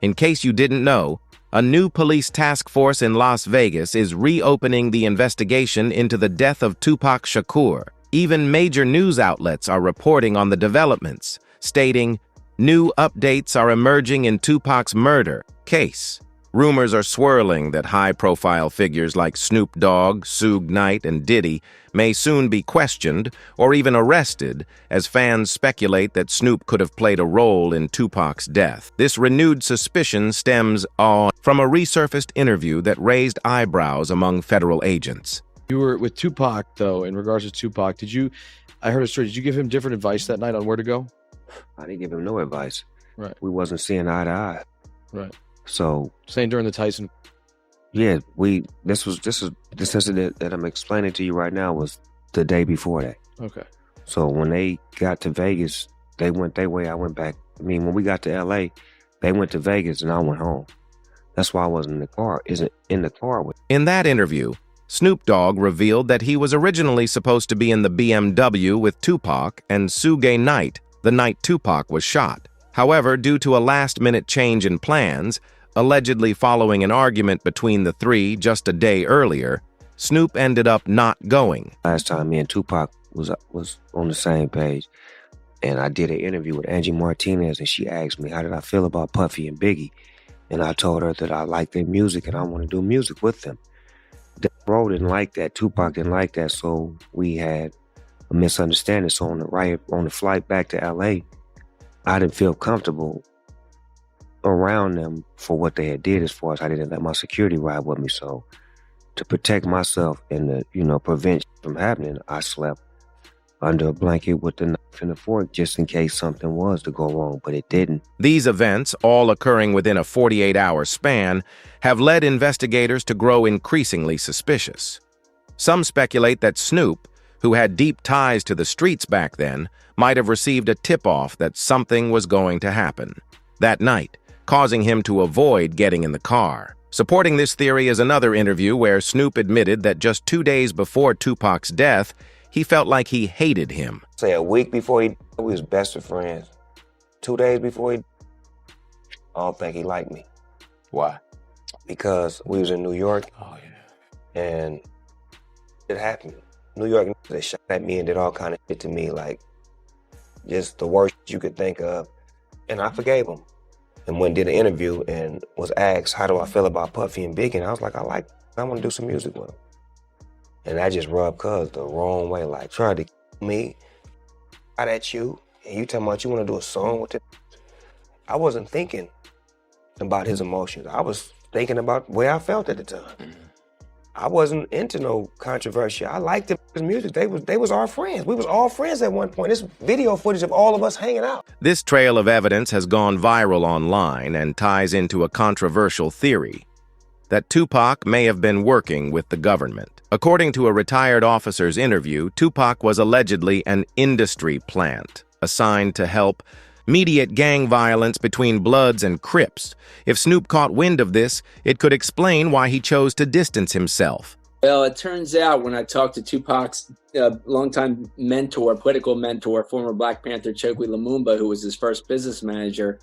In case you didn't know, a new police task force in Las Vegas is reopening the investigation into the death of Tupac Shakur. Even major news outlets are reporting on the developments, stating, "New updates are emerging in Tupac's murder case." Rumors are swirling that high-profile figures like Snoop Dogg, Suge Knight, and Diddy may soon be questioned or even arrested as fans speculate that Snoop could have played a role in Tupac's death. This renewed suspicion stems from a resurfaced interview that raised eyebrows among federal agents. You were with Tupac, though, in regards to Tupac. I heard a story, did you give him different advice that night on where to go? I didn't give him no advice. Right. We wasn't seeing eye to eye. Right. So saying during the Tyson. Yeah, this incident that I'm explaining to you right now was the day before that. Okay. So when they got to Vegas, they went their way, I went back. I mean, when we got to LA, they went to Vegas and I went home. That's why I wasn't in the car with. In that interview, Snoop Dogg revealed that he was originally supposed to be in the BMW with Tupac and Suge Knight the night Tupac was shot. However, due to a last-minute change in plans, allegedly following an argument between the three just a day earlier, Snoop ended up not going. Last time me and Tupac was on the same page, and I did an interview with Angie Martinez, and she asked me, how did I feel about Puffy and Biggie? And I told her that I like their music and I want to do music with them. Bro didn't like that. Tupac didn't like that, so we had a misunderstanding. So on the flight back to LA, I didn't feel comfortable around them for what they had did, as far as I didn't let my security ride with me. So to protect myself and to prevent from happening, I slept under a blanket with the knife and the fork just in case something was to go wrong, but it didn't. These events, all occurring within a 48-hour span, have led investigators to grow increasingly suspicious. Some speculate that Snoop, who had deep ties to the streets back then, might have received a tip-off that something was going to happen that night, causing him to avoid getting in the car. Supporting this theory is another interview where Snoop admitted that just 2 days before Tupac's death, he felt like he hated him. Say a week before we was best of friends. 2 days before I don't think he liked me. Why? Because we was in New York. Oh, yeah. And it happened. New York, they shot at me and did all kind of shit to me, like just the worst you could think of. And I forgave him. And went and did an interview and was asked, how do I feel about Puffy and Biggie? And I was like, I want to do some music with them. And that just rubbed Cuz the wrong way, like trying to kill me out at you, and you talking about you want to do a song with it. I wasn't thinking about his emotions. I was thinking about where I felt at the time. Mm-hmm. I wasn't into no controversy. I liked his music. They was our friends. We was all friends at one point. This video footage of all of us hanging out. This trail of evidence has gone viral online and ties into a controversial theory that Tupac may have been working with the government. According to a retired officer's interview, Tupac was allegedly an industry plant assigned to help mediate gang violence between Bloods and Crips. If Snoop caught wind of this, it could explain why he chose to distance himself. Well, it turns out when I talked to Tupac's longtime mentor, political mentor, former Black Panther Chokwe Lumumba, who was his first business manager,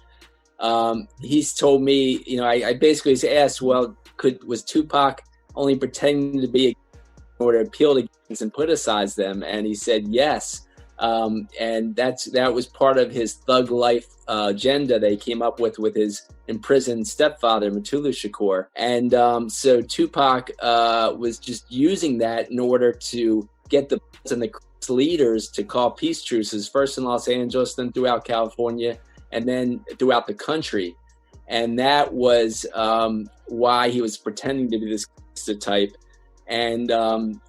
he's told me, I basically asked, well, was Tupac only pretending to be in order to appeal to gangs and politicize them? And he said yes. And that was part of his thug life agenda they came up with his imprisoned stepfather, Mutulu Shakur. And so Tupac was just using that in order to get the leaders to call peace truces, first in Los Angeles, then throughout California, and then throughout the country. And that was why he was pretending to be this type. And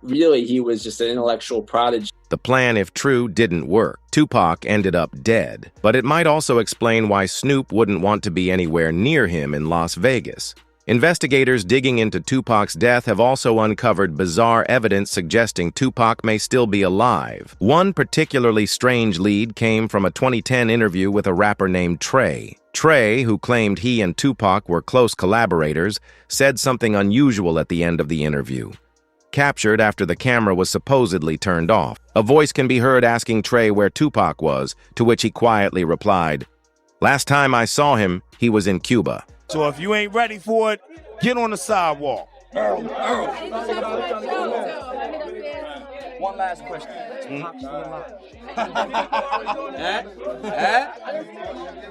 really, he was just an intellectual prodigy. The plan, if true, didn't work. Tupac ended up dead. But it might also explain why Snoop wouldn't want to be anywhere near him in Las Vegas. Investigators digging into Tupac's death have also uncovered bizarre evidence suggesting Tupac may still be alive. One particularly strange lead came from a 2010 interview with a rapper named Trey. Trey, who claimed he and Tupac were close collaborators, said something unusual at the end of the interview. Captured after the camera was supposedly turned off, a voice can be heard asking Trey where Tupac was, to which he quietly replied, "Last time I saw him, he was in Cuba." So if you ain't ready for it, get on the sidewalk. One last question.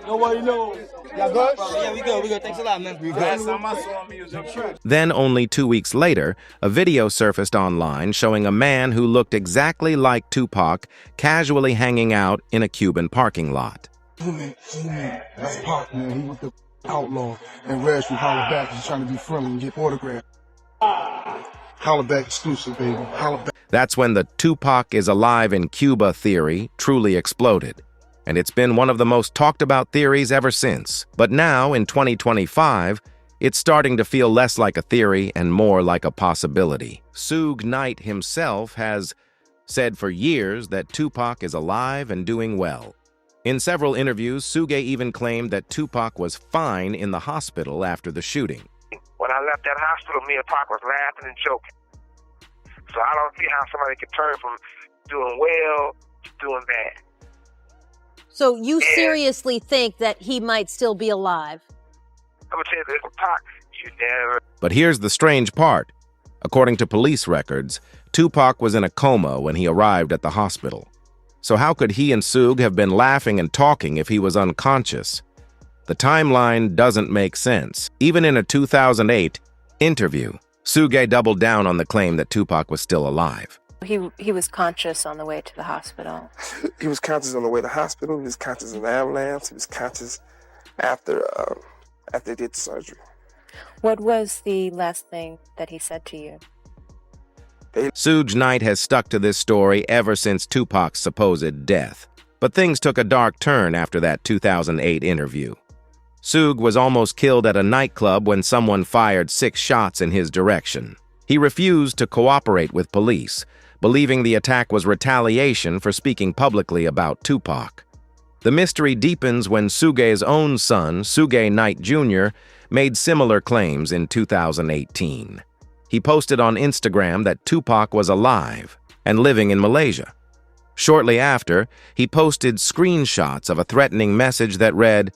Nobody knows. Y'all good? Yeah, we good. Thanks a lot, man. We Last time I saw him, he was in church. Then, only 2 weeks later, a video surfaced online showing a man who looked exactly like Tupac casually hanging out in a Cuban parking lot. That's Pac, man. He was the outlaw. And Reg from Holla Back is trying to be friendly and get autographs. Holla Back exclusive, baby. Holla Back. That's when the Tupac is alive in Cuba theory truly exploded. And it's been one of the most talked about theories ever since. But now, in 2025, it's starting to feel less like a theory and more like a possibility. Suge Knight himself has said for years that Tupac is alive and doing well. In several interviews, Suge even claimed that Tupac was fine in the hospital after the shooting. When I left that hospital, me and Pac was laughing and joking. So I don't see how somebody could turn from doing well to doing bad. So you seriously think that he might still be alive? I'm going to tell you this, Pac, you never... But here's the strange part. According to police records, Tupac was in a coma when he arrived at the hospital. So how could he and Suge have been laughing and talking if he was unconscious? The timeline doesn't make sense. Even in a 2008 interview, Suge doubled down on the claim that Tupac was still alive. He was conscious on the way to the hospital. He was conscious on the way to the hospital. He was conscious in the ambulance. He was conscious after they did the surgery. What was the last thing that he said to you? Suge Knight has stuck to this story ever since Tupac's supposed death. But things took a dark turn after that 2008 interview. Suge was almost killed at a nightclub when someone fired 6 shots in his direction. He refused to cooperate with police, believing the attack was retaliation for speaking publicly about Tupac. The mystery deepens when Suge's own son, Suge Knight Jr., made similar claims in 2018. He posted on Instagram that Tupac was alive and living in Malaysia. Shortly after, he posted screenshots of a threatening message that read,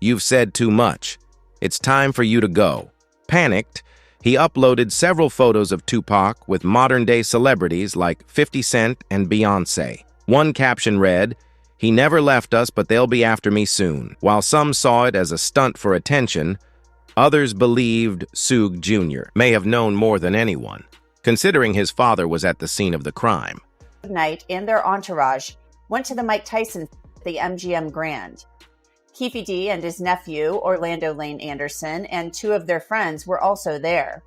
"You've said too much. It's time for you to go." Panicked, he uploaded several photos of Tupac with modern-day celebrities like 50 Cent and Beyoncé. One caption read, "He never left us, but they'll be after me soon." While some saw it as a stunt for attention, others believed Suge Jr. may have known more than anyone, considering his father was at the scene of the crime. Knight and their entourage went to the Mike Tyson at the MGM Grand. Keefe D and his nephew, Orlando Lane Anderson, and 2 of their friends were also there.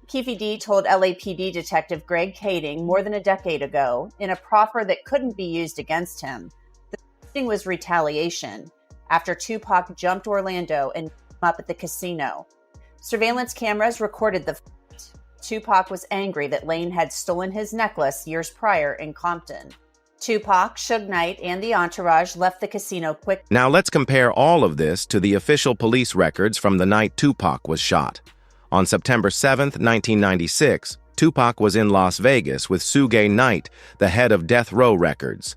Keefe D told LAPD Detective Greg Kading more than a decade ago, in a proffer that couldn't be used against him, the shooting was retaliation after Tupac jumped Orlando and beat him up at the casino. Surveillance cameras recorded the fight. Tupac was angry that Lane had stolen his necklace years prior in Compton. Tupac, Suge Knight, and the entourage left the casino quickly. Now let's compare all of this to the official police records from the night Tupac was shot. On September 7th, 1996, Tupac was in Las Vegas with Suge Knight, the head of Death Row Records.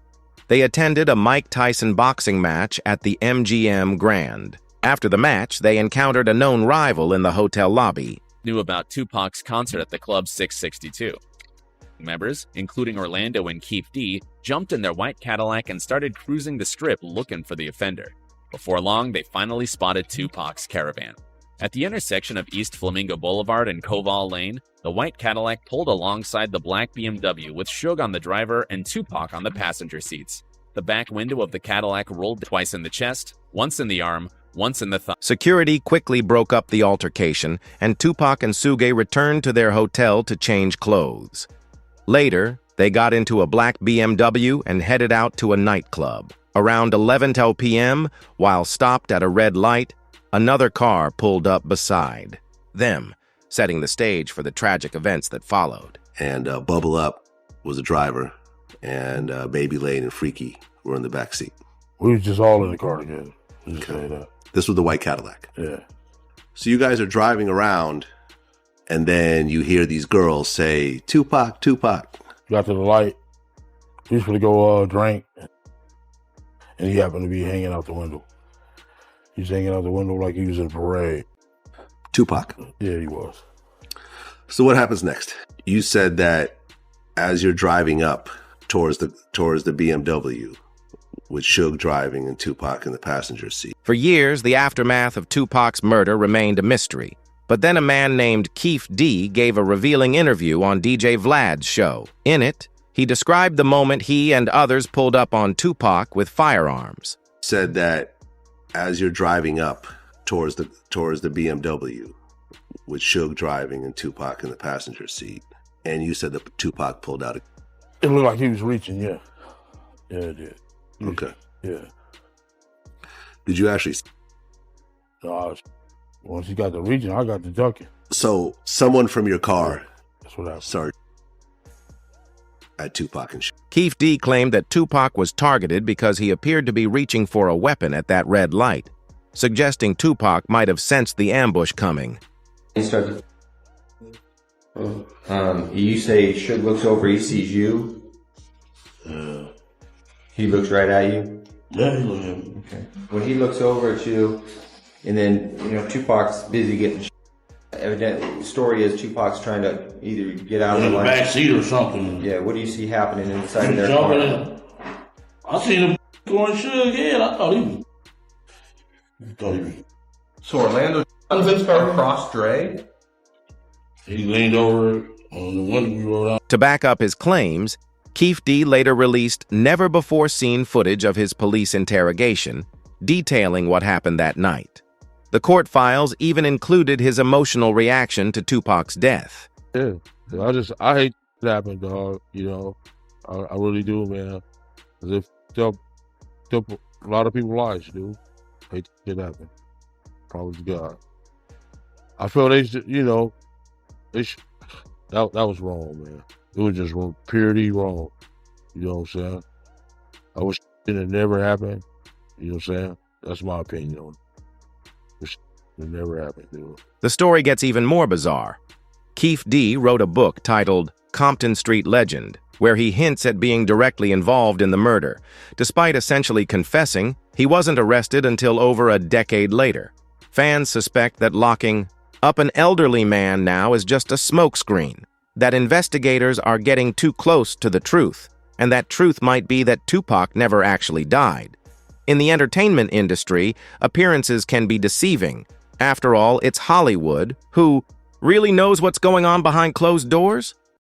They attended a Mike Tyson boxing match at the MGM Grand. After the match, they encountered a known rival in the hotel lobby. Knew about Tupac's concert at the Club 662. Members, including Orlando and Keefe D, jumped in their white Cadillac and started cruising the strip looking for the offender. Before long, they finally spotted Tupac's caravan. At the intersection of East Flamingo Boulevard and Koval Lane, the white Cadillac pulled alongside the black BMW with Suge on the driver and Tupac on the passenger seats. The back window of the Cadillac rolled twice in the chest, once in the arm, once in the thigh. Security quickly broke up the altercation, and Tupac and Suge returned to their hotel to change clothes. Later, they got into a black BMW and headed out to a nightclub. Around 11 p.m., while stopped at a red light, another car pulled up beside them, setting the stage for the tragic events that followed. And Bubble Up was the driver, and Baby Lane and Freaky were in the back seat. We was just all in the car together. Just say that. This was the white Cadillac. Yeah. So you guys are driving around, and then you hear these girls say, "Tupac, Tupac." Got to the light. He was going to go drink, and he happened to be hanging out the window. He's hanging out the window like he was in a parade. Tupac? Yeah, he was. So what happens next? You said that as you're driving up towards the BMW, with Suge driving and Tupac in the passenger seat. For years, the aftermath of Tupac's murder remained a mystery. But then a man named Keith D gave a revealing interview on DJ Vlad's show. In it, he described the moment he and others pulled up on Tupac with firearms. Said that as you're driving up towards the BMW, with Suge driving and Tupac in the passenger seat, and you said that Tupac pulled out a... It looked like he was reaching, yeah. Yeah, it did. Okay. Yeah. Did you actually... No, once he got the reaching, I got the ducking. So someone from your car... That's what happened. Started at Tupac and... Keith D claimed that Tupac was targeted because he appeared to be reaching for a weapon at that red light, suggesting Tupac might have sensed the ambush coming. He started... you say Suge looks over, he sees you? He looks right at you? Yeah, he looks at me. Okay. When he looks over at you, and then, Tupac's busy getting evident, the story is Tupac's trying to either get out in of the back seat or something. Yeah, what do you see happening inside of their car? I seen him going Suge head. I thought he was... So Orlando Johnson's car crossed Dre? He leaned over on the window we rolled out. To back up his claims, Keith D later released never-before-seen footage of his police interrogation, detailing what happened that night. The court files even included his emotional reaction to Tupac's death. Yeah, I hate that happened, dog. I really do, man. As if took a lot of people's lives, dude. Hate that happen. Probably to God. I feel that was wrong, man. It was just purely wrong. You know what I'm saying? I wish it had never happened. You know what I'm saying? That's my opinion on it. Wish it never happened, dude. The story gets even more bizarre. Keith D wrote a book titled Compton Street Legend, where he hints at being directly involved in the murder. Despite essentially confessing, he wasn't arrested until over a decade later. Fans suspect that locking up an elderly man now is just a smokescreen, that investigators are getting too close to the truth, and that truth might be that Tupac never actually died. In the entertainment industry, appearances can be deceiving. After all, it's Hollywood, who really knows what's going on behind closed doors?